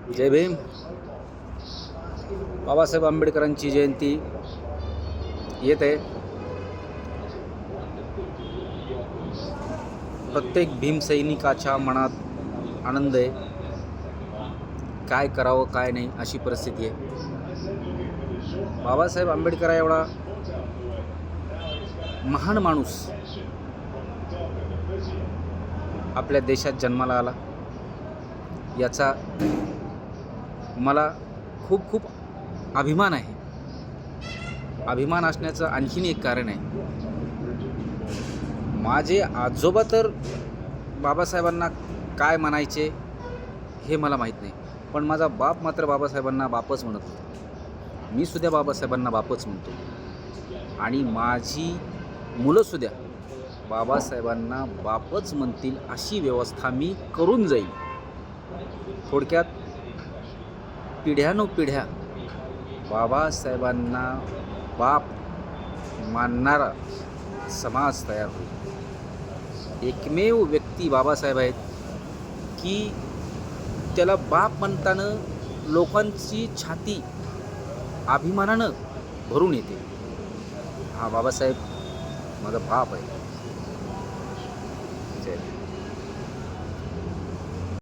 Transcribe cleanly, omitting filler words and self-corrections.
जय भीम. बाबासाहेब आंबेडकरांची जयंती येत आहे. प्रत्येक भीमसैनिकाच्या मनात आनंद आहे. काय करावं काय नाही अशी परिस्थिती आहे. बाबासाहेब आंबेडकर एवढा महान माणूस आपल्या देशात जन्माला आला, याचा मला खूप खूप अभिमान आहे. अभिमान असण्याचं आणखीन एक कारण आहे. माझे आजोबा तर बाबासाहेबांना काय म्हणायचे हे मला माहीत नाही, पण माझा बाप मात्र बाबासाहेबांना बापच म्हणत होता. मी सुद्धा बाबासाहेबांना बापच म्हणतो आणि माझी मुलंसुद्धा बाबासाहेबांना बापच म्हणतील अशी व्यवस्था मी करून जाईल. थोडक्यात पिढ्यानुपिढ्या बाबासाहेबांना बाप मानणारा समाज तयार होईल. एकमेव व्यक्ती बाबासाहेब आहेत की त्याला बाप म्हणताना लोकांची छाती अभिमानानं भरून येते. हा बाबासाहेब माझा बाप आहे. जय